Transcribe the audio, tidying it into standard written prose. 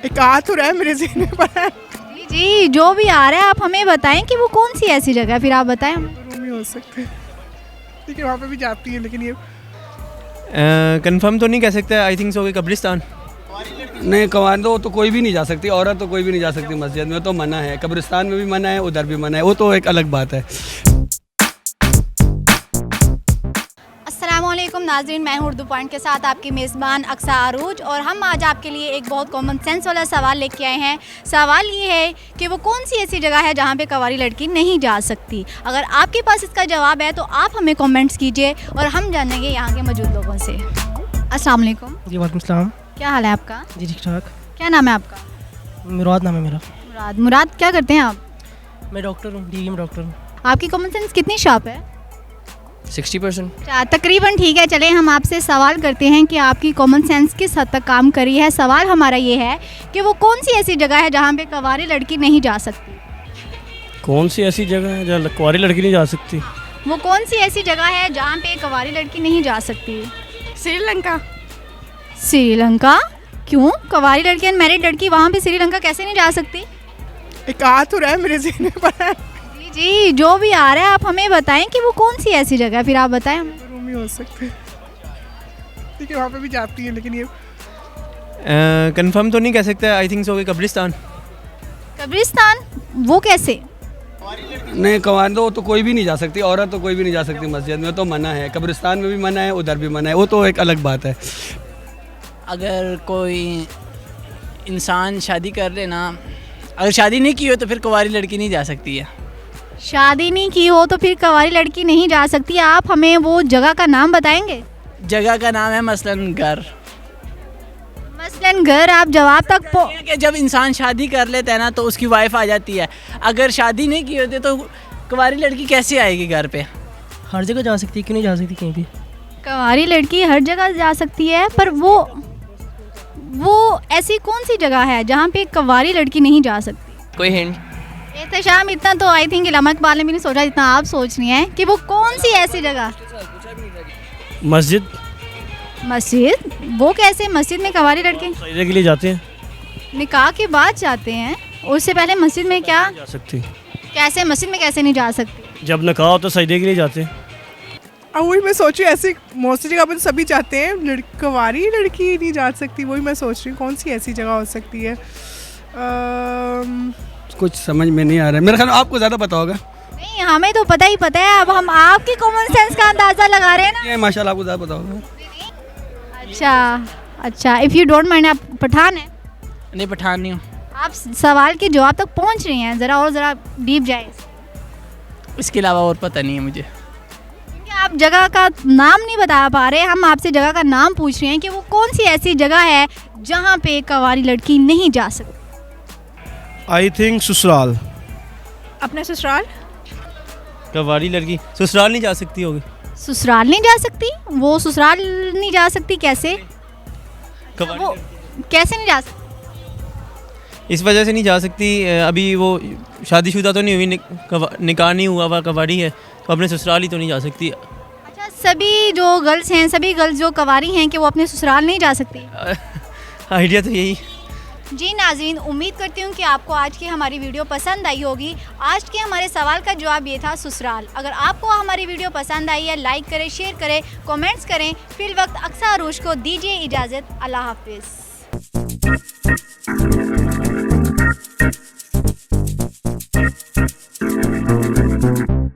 एक आ तो रहा है मेरे ज़हन में पर जी जी, जो भी आ रहा है आप हमें बताएं कि वो कौन सी ऐसी जगह है, फिर आप बताएं हमें। रूम ही हो सकते हैं, ठीक है वहाँ पे भी जाती है लेकिन ये कंफर्म तो नहीं कह सकते, आई थिंक सो कि कब्रिस्तान। नहीं, कमांडो तो कोई भी नहीं जा सकती, औरत तो कोई भी नहीं जा सकती मस्जिद में, तो मना है। कब्रिस्तान में भी मना है, उधर भी मना है, वो तो एक अलग बात है। अस्सलामुअलैकुम नाज़रीन, मैं हूं उर्दू पॉइंट के साथ आपकी मेज़बान अक्सा आरूज, और हम आज आपके लिए एक बहुत कॉमन सेंस वाला सवाल लेके आए हैं। सवाल ये है कि वो कौन सी ऐसी जगह है जहां पे कवारी लड़की नहीं जा सकती। अगर आपके पास इसका जवाब है तो आप हमें कमेंट्स कीजिए और हम जानेंगे यहाँ के मौजूद लोगों से। अस्सलाम वालेकुम। जी वालेकुम सलाम। क्या हाल है आपका? जी ठीक ठाक। क्या नाम है आपका? मुराद नाम है मेरा। मुराद क्या करते हैं आप? मैं डॉक्टर हूँ, डीएम डॉक्टर हूँ। आपकी कॉमन सेंस कितनी शार्प है? 60%। अच्छा, तकरीबन ठीक है। चलें हम आपसे सवाल करते हैं कि आपकी कॉमन सेंस किस हद तक काम करी है। सवाल हमारा ये है कि वो कौन सी ऐसी जगह है जहाँ पे कवारी लड़की नहीं जा सकती। कौन सी ऐसी जगह है जहाँ कुंवारी लड़की नहीं जा सकती? वो कौन सी ऐसी जगह है जहाँ पे कवारी लड़की नहीं जा सकती? श्रीलंका। श्रीलंका? क्यों? कवारी लड़की अनमैरिड लड़की वहाँ पे श्रीलंका कैसे नहीं जा सकती? एक आ तो रहा है मेरे ज़हन में पर जी जी, जो भी आ रहा है आप हमें बताएं कि वो कौन सी ऐसी जगह है, फिर आप बताएं हमें। रूम ही हो सकते हैं, ठीक है वहाँ पे भी जाती है लेकिन ये कंफर्म तो नहीं कह सकते, आई थिंक सो कि कब्रिस्तान। कब्रिस्तान? वो कैसे? नहीं, कमांडो तो कोई भी नहीं जा सकती, औरत तो कोई भी नहीं जा सकती मस्जिद में, तो मना है। कब्रिस्तान में भी मना है, उधर भी मना है, वो तो एक अलग बात है। अगर कोई इंसान शादी कर लेना, अगर शादी नहीं की हो तो फिर कुंवारी लड़की नहीं जा सकती है। शादी नहीं की हो तो फिर कवारी लड़की नहीं जा सकती। आप हमें वो जगह का नाम बताएंगे? जगह का नाम है मसलन घर। मसलन घर। आप जवाब तक कि जब इंसान शादी कर लेता है ना तो उसकी वाइफ आ जाती है। अगर शादी नहीं की होती तो कुंवारी लड़की कैसे आएगी घर पे? हर जगह जा सकती है, क्यों नहीं जा सकती कहीं भी? कवारी लड़की हर जगह जा सकती है, पर वो ऐसी कौन सी जगह है जहाँ पे कवारी लड़की नहीं जा सकती? कोई हिंट? एहतशाम, इतना तो आई थिंक इलामा इकबाल ने भी नहीं सोचा जितना आप सोच रही हैं कि वो कौन सी ऐसी जगह। मस्जिद। मस्जिद? वो कैसे? मस्जिद में कवारी लड़के सजदे के लिए जाते हैं। निकाह के बाद जाते हैं, उससे पहले मस्जिद में क्या? जा सकती। कैसे मस्जिद में कैसे नहीं जा सकती? जब निकाह हो तो सजदे के लिए जाते हैं। अब वही मैं सोच रही हूँ, ऐसी मोस्टली जगह पर सभी जाते हैं, कवारी लड़की नहीं जा सकती। वही मैं सोच रही हूँ कौन सी ऐसी जगह हो सकती है। कुछ समझ में नहीं आ रहा है, मेरे ख्याल में आपको ज़्यादा पता होगा। नहीं, हमें तो पता ही पता है, अब हम आपकी कॉमन सेंस का अंदाज़ा लगा रहे हैं ना। ये माशाल्लाह आपको ज़्यादा पता होगा। अच्छा, इफ़ यू डोंट माइंड, आप पठान हैं? नहीं, पठान नहीं हूँ। आप सवाल के जवाब तक पहुंच रही हैं, ज़रा डीप जाए। इसके अलावा और पता नहीं है मुझे। क्योंकि आप जगह का नाम नहीं बता पा रहे, हम आपसे जगह का नाम पूछ रहे हैं कि वो कौन सी ऐसी जगह है जहाँ पे कवारी लड़की नहीं जा सकती। आई थिंक ससुराल। अपने ससुराल? कवारी लड़की ससुराल नहीं जा सकती होगी। ससुराल नहीं जा सकती? वो ससुराल नहीं जा सकती कैसे? वो कैसे नहीं जा सकती? इस वजह से नहीं जा सकती, अभी वो शादीशुदा तो नहीं हुई, निकाह नहीं हुआ हुआ, कवारी है, तो अपने ससुराल ही तो नहीं जा सकती। अच्छा, सभी जो गर्ल्स हैं, सभी गर्ल्स जो कवारी हैं कि वो अपने ससुराल नहीं जा सकती? आइडिया तो यही। जी नाज़रीन, उम्मीद करती हूँ कि आपको आज की हमारी वीडियो पसंद आई होगी। आज के हमारे सवाल का जवाब ये था, ससुराल। अगर आपको हमारी वीडियो पसंद आई है, लाइक करें, शेयर करें, कमेंट्स करें। फिल वक्त अक्सा आरूज को दीजिए इजाज़त। अल्लाह हाफिज़।